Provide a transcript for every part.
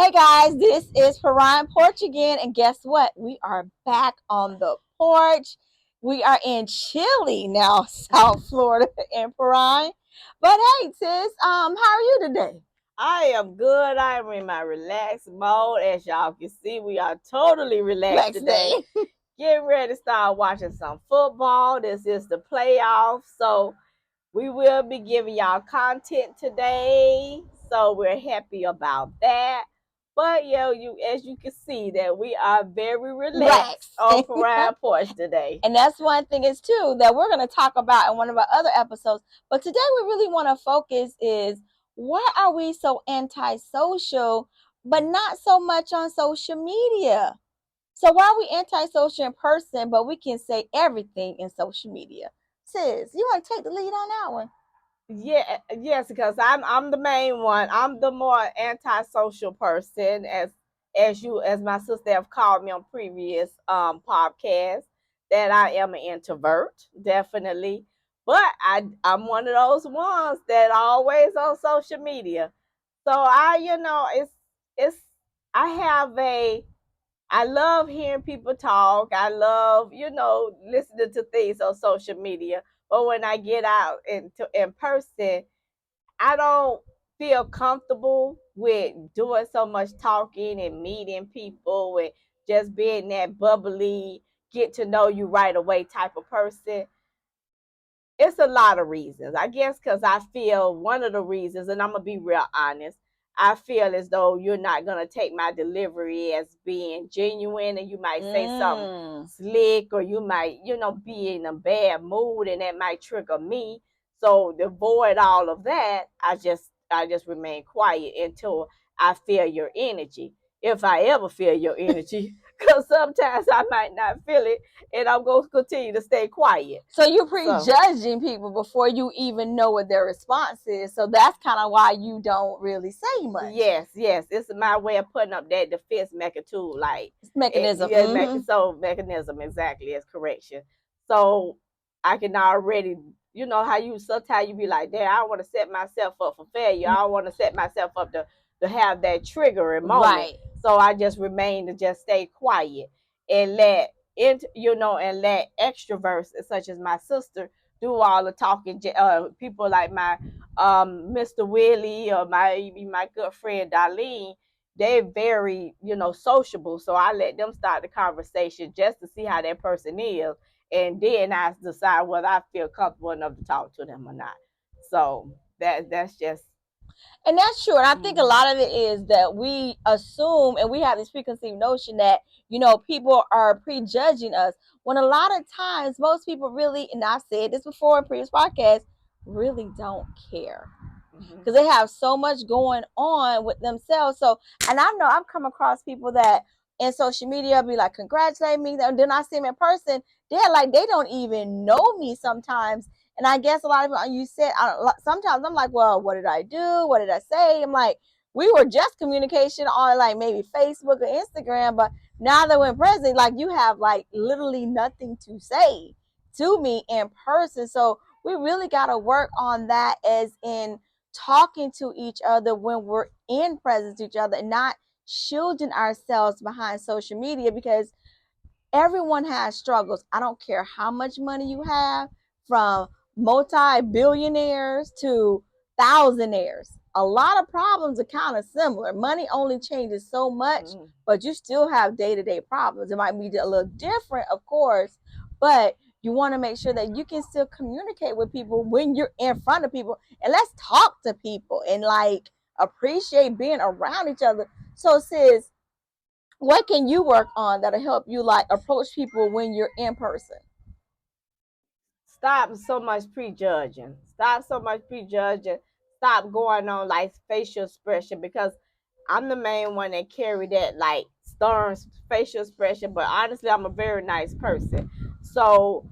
Hey guys, this is Perrine Porch again, and guess what? We are back on the porch. We are in chilly now, South Florida in Perrine. But hey, sis, how are you today? I am good. I am in my relaxed mode. As y'all can see, we are totally relaxed Next today. day. Getting ready to start watching some football. This is the playoffs. So we will be giving y'all content today. So we're happy about that. But as you can see that we are very relaxed Relax. on Perrine Porch today. And that's one thing is too that we're going to talk about in one of our other episodes. But today we really want to focus is why are we so antisocial, but not so much on social media? So why are we antisocial in person, but we can say everything in social media? Sis, you want to take the lead on that one? Yes, because I'm the main one. I'm the more antisocial person, as my sister have called me on previous podcasts, that I am an introvert, definitely. But I'm one of those ones that always on social media. So it's I have a I love hearing people talk. I love, listening to things on social media. But when I get out in person, I don't feel comfortable with doing so much talking and meeting people and just being that bubbly, get to know you right away type of person. It's a lot of reasons. I guess because I feel one of the reasons, and I'm going to be real honest, I feel as though you're not going to take my delivery as being genuine, and you might say something slick, or you might, be in a bad mood, and that might trigger me. So to avoid all of that, I just remain quiet until I feel your energy. If I ever feel your energy, because sometimes I might not feel it, and I'm going to continue to stay quiet. So you're prejudging people before you even know what their response is. So that's kind of why you don't really say much. Yes. It's my way of putting up that defense mechanism, Mechanism. Mechanism exactly is correction. So I can already, how you sometimes you be like, "Damn, I don't want to set myself up for failure. I don't want to set myself up to have that triggering moment." Right. So I just remain to just stay quiet and let and let extroverts such as my sister do all the talking. People like my Mr. Willie or my good friend Darlene, they're very, sociable. So I let them start the conversation just to see how that person is. And then I decide whether I feel comfortable enough to talk to them or not. So that's just. And that's true. And I think a lot of it is that we assume and we have this preconceived notion that, people are prejudging us. When a lot of times most people really, and I've said this before in previous podcasts, really don't care. Because they have so much going on with themselves. So, and I know I've come across people that in social media be like, congratulate me. And then I see them in person. They're like, they don't even know me sometimes. And I guess a lot of people, you said, sometimes I'm like, well, what did I do? What did I say? I'm like, we were just communication on like maybe Facebook or Instagram, but now that we're in person, like you have like literally nothing to say to me in person. So we really got to work on that as in talking to each other when we're in presence to each other and not shielding ourselves behind social media because everyone has struggles. I don't care how much money you have, from multi-billionaires to thousandaires. A lot of problems are kind of similar. Money only changes so much, but you still have day-to-day problems. It might be a little different, of course, but you want to make sure that you can still communicate with people when you're in front of people. And let's talk to people and like appreciate being around each other. So sis, what can you work on that'll help you like approach people when you're in person? Stop so much prejudging. Stop so much prejudging. Stop going on like facial expression, because I'm the main one that carry that like stern facial expression. But honestly, I'm a very nice person. So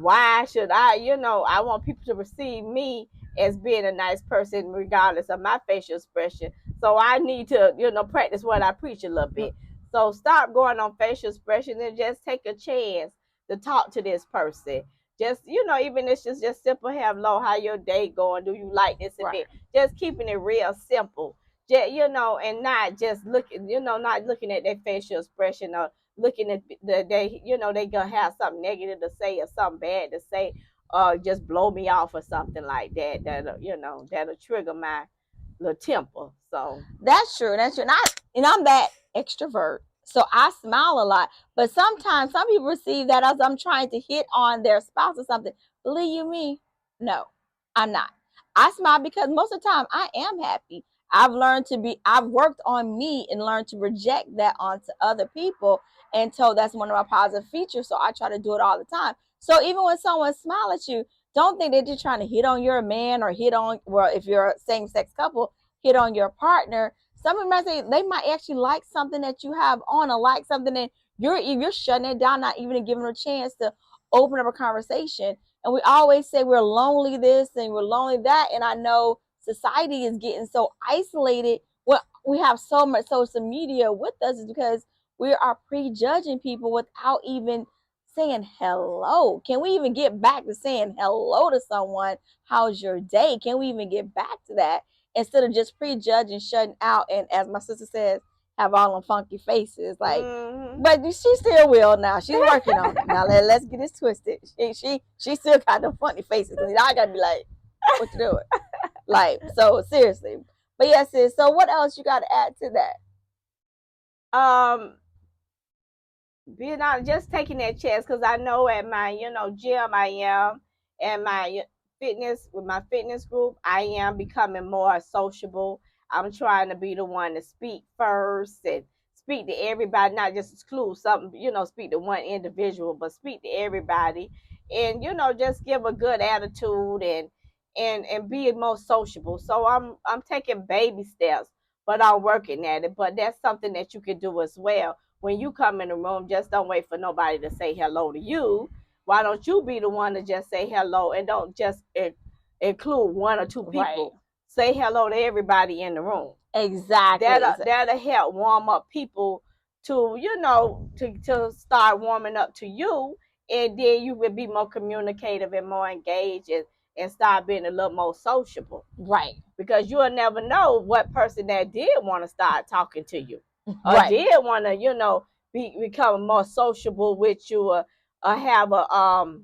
why should I? I want people to receive me as being a nice person regardless of my facial expression. So I need to, practice what I preach a little bit. So stop going on facial expression and just take a chance to talk to this person. Just, even if it's just simple, hello, how your day going? Do you like this and that? Just keeping it real simple. and not just looking, not looking at their facial expression or looking at they gonna have something negative to say or something bad to say, or just blow me off or something like that. That'll trigger my little temper. So That's true. That's true. And I'm that extrovert. So I smile a lot. But sometimes some people receive that as I'm trying to hit on their spouse or something. Believe you me, no, I'm not. I smile because most of the time I am happy. I've worked on me and learned to reject that onto other people. And so that's one of my positive features. So I try to do it all the time. So even when someone smiles at you, don't think they're just trying to hit on your man or well, if you're a same sex couple, hit on your partner. Some of them might say they might actually like something that you have on, or like something that you're shutting it down, not even giving them a chance to open up a conversation. And we always say we're lonely this and we're lonely that. And I know society is getting so isolated. Well, we have so much social media with us is because we are prejudging people without even saying hello. Can we even get back to saying hello to someone? How's your day? Can we even get back to that? Instead of just prejudging, shutting out, and as my sister says, have all them funky faces. Like, but she still will now. She's working on it. Now let's get this twisted. She still got them funny faces. I gotta be like, what you doing? Like, so seriously. But yes, sis. So what else you got to add to that? Being out, just taking that chance, because I know at my gym I am, and my fitness with my fitness group I am becoming more sociable. I'm trying to be the one to speak first and speak to everybody, not just exclude something, speak to one individual, but speak to everybody, and just give a good attitude and be more sociable. So I'm taking baby steps, but I'm working at it. But that's something that you can do as well. When you come in the room, just don't wait for nobody to say hello to you. Why don't you be the one to just say hello, and don't just include one or two people? Right. Say hello to everybody in the room. Exactly. That'll help warm up people to to start warming up to you, and then you will be more communicative and more engaged, and start being a little more sociable. Right. Because you'll never know what person that did want to start talking to you, or right. did want to become more sociable with you, or have a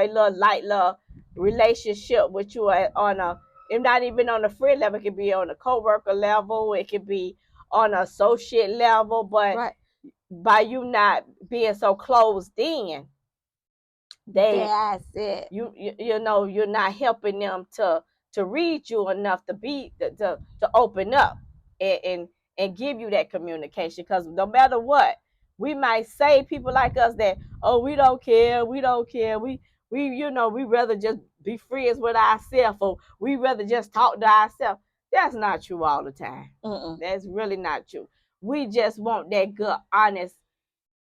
little light little relationship with you on a, if not even on a friend level. It could be on a coworker level, it could be on an associate level, but right. By you not being so closed in, that's it. You're not helping them to read you enough to open up and give you that communication. Because no matter what, we might say, people like us, that, oh, we don't care, we we rather just be friends with ourselves, or we rather just talk to ourselves. That's not true all the time. That's really not true. We just want that good, honest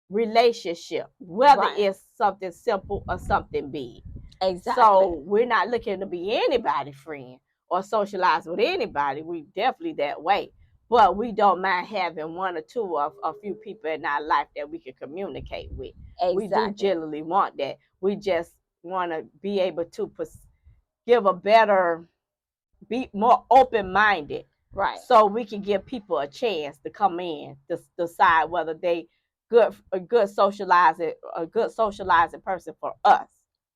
relationship, whether right. It's something simple or something big. Exactly. So we're not looking to be anybody's friend or socialize with anybody. We definitely that way. But we don't mind having one or two of a few people in our life that we can communicate with. Exactly. We do generally want that. We just want to be able to give a better, be more open-minded. Right. So we can give people a chance to come in to decide whether they a good socializing person for us.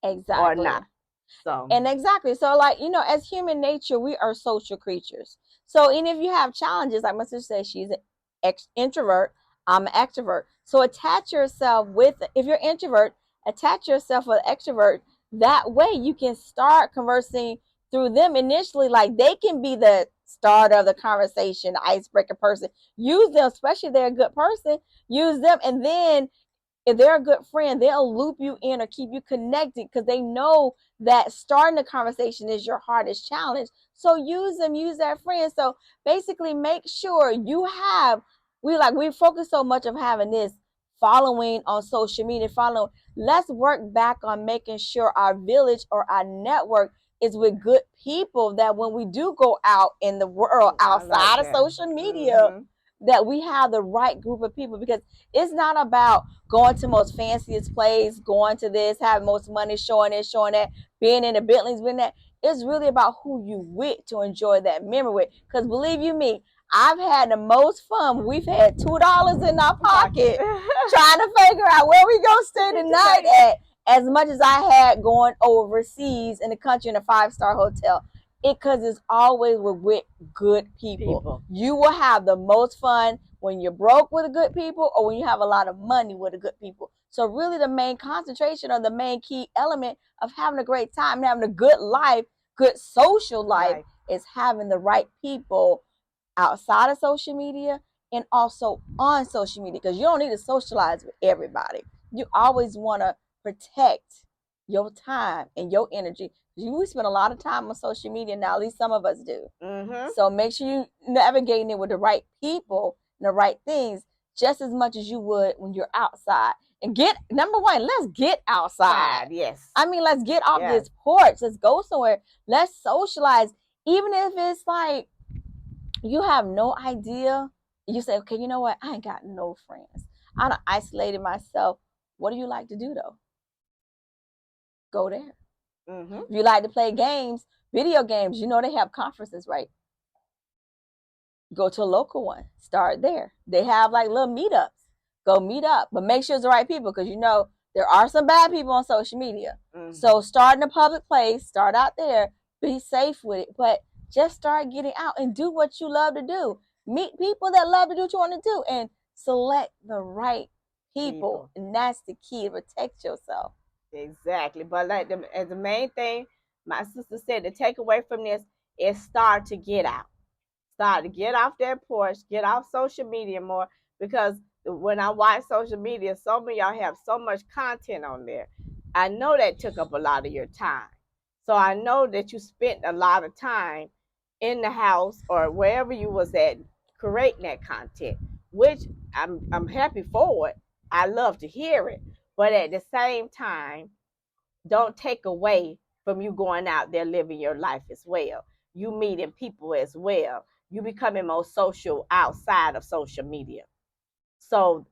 Exactly. Or not. So, and exactly. So, like, as human nature, we are social creatures. So, and if you have challenges, like my sister says, she's an introvert, I'm an extrovert. So attach yourself with, if you're introvert, attach yourself with an extrovert. That way you can start conversing through them initially. Like, they can be the start of the conversation, the icebreaker person. Use them, especially if they're a good person. Use them, and then if they're a good friend, they'll loop you in or keep you connected, because they know that starting a conversation is your hardest challenge. So use them, use that friend. So basically make sure you have, we focus so much of having this following on social media, following. Let's work back on making sure our village or our network is with good people, that when we do go out in the world outside of social media, that we have the right group of people. Because it's not about going to most fanciest place, going to this, having most money, showing this, showing that, being in the Bentleys, being that. It's really about who you with to enjoy that memory with. Because believe you me, I've had the most fun. We've had $2 in our pocket trying to figure out where we gonna stay tonight at. As much as I had going overseas in the country in a 5-star hotel, because it's always with good people. You will have the most fun when you're broke with the good people, or when you have a lot of money with the good people. So really, the main concentration or the main key element of having a great time and having a good life, good social life, is having the right people outside of social media and also on social media, because you don't need to socialize with everybody. You always want to protect your time and your energy. We spend a lot of time on social media now, at least some of us do. So make sure you navigating it with the right people and the right things just as much as you would when you're outside. And get, number one, let's get outside. Yes. I mean, let's get off this porch. Let's go somewhere. Let's socialize. Even if it's like you have no idea, you say, okay, you know what? I ain't got no friends. I done isolated myself. What do you like to do though? Go there. If you like to play games, video games, you know they have conferences, right? Go to a local one. Start there. They have like little meetups. Go meet up, but make sure it's the right people, because you know there are some bad people on social media. So start in a public place. Start out there. Be safe with it, but just start getting out and do what you love to do. Meet people that love to do what you want to do, and select the right people. And that's the key to protect yourself. Exactly. But like as the main thing, my sister said, the takeaway from this is start to get out. Start to get off that porch, get off social media more, because when I watch social media, so many of y'all have so much content on there. I know that took up a lot of your time. So I know that you spent a lot of time in the house or wherever you was at creating that content, which I'm happy for it. I love to hear it. But at the same time, don't take away from you going out there living your life as well. You meeting people as well. You becoming more social outside of social media. So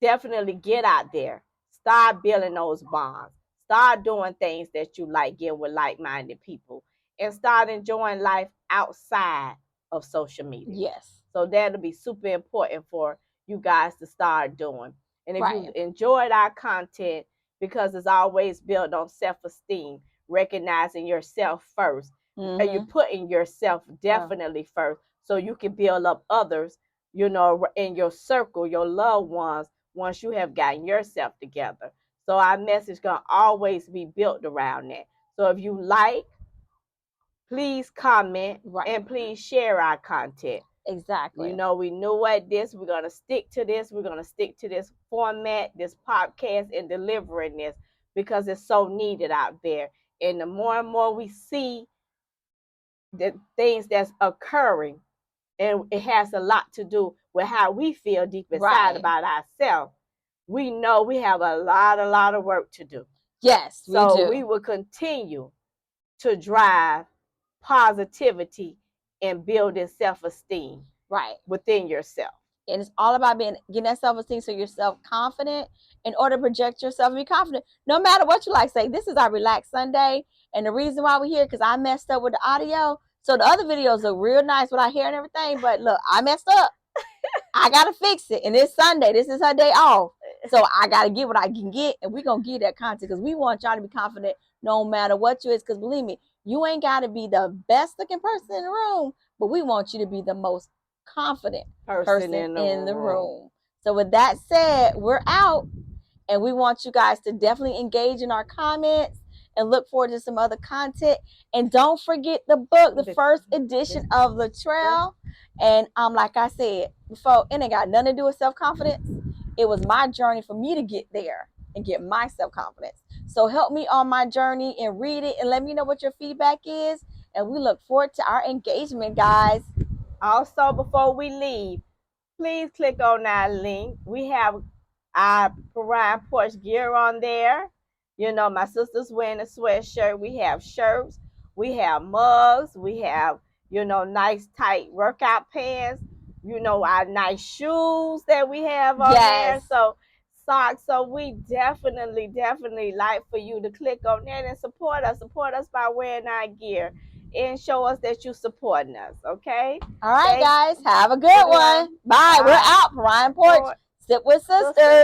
definitely get out there. Start building those bonds. Start doing things that you like, get with like-minded people, and start enjoying life outside of social media. Yes. So that'll be super important for you guys to start doing. And if you enjoyed our content, because it's always built on self-esteem, recognizing yourself first, and you're putting yourself definitely first, so you can build up others, you know, in your circle, your loved ones, once you have gotten yourself together. So our message gonna always be built around that. So if you like, please comment and please share our content. Exactly. You know, we knew what this, we're gonna stick to this, we're gonna stick to this format, this podcast, and delivering this, because it's so needed out there. And the more and more we see the things that's occurring, and it has a lot to do with how we feel deep inside about ourselves, we know we have a lot of work to do. Yes, we do. So we will continue to drive positivity and building self-esteem within yourself. And it's all about getting that self-esteem, so you're self-confident in order to project yourself and be confident. No matter what you like, say, this is our Relaxed Sunday. And the reason why we're here, because I messed up with the audio. So the other videos look real nice with our hair and everything. But look, I messed up. I got to fix it. And it's Sunday. This is her day off. So I got to get what I can get. And we're going to get that content, because we want y'all to be confident no matter what you is. Because believe me, you ain't got to be the best looking person in the room, but we want you to be the most confident person in the room. So with that said, we're out, and we want you guys to definitely engage in our comments and look forward to some other content. And don't forget the book, the first edition of The Trail. And like I said before, it ain't got nothing to do with self-confidence. It was my journey for me to get there and get my self-confidence. So help me on my journey and read it and let me know what your feedback is. And we look forward to our engagement, guys. Also, before we leave, please click on that link. We have our Perrine Porch gear on there. You know, my sister's wearing a sweatshirt. We have shirts. We have mugs. We have, you know, nice tight workout pants. You know, our nice shoes that we have on there. So socks. So we definitely like for you to click on that and support us. Support us by wearing our gear. and show us that you're supporting us. Okay. All right, Thanks. guys. Have a good one. Bye. We're out. Perrine Porch. Sit with sisters.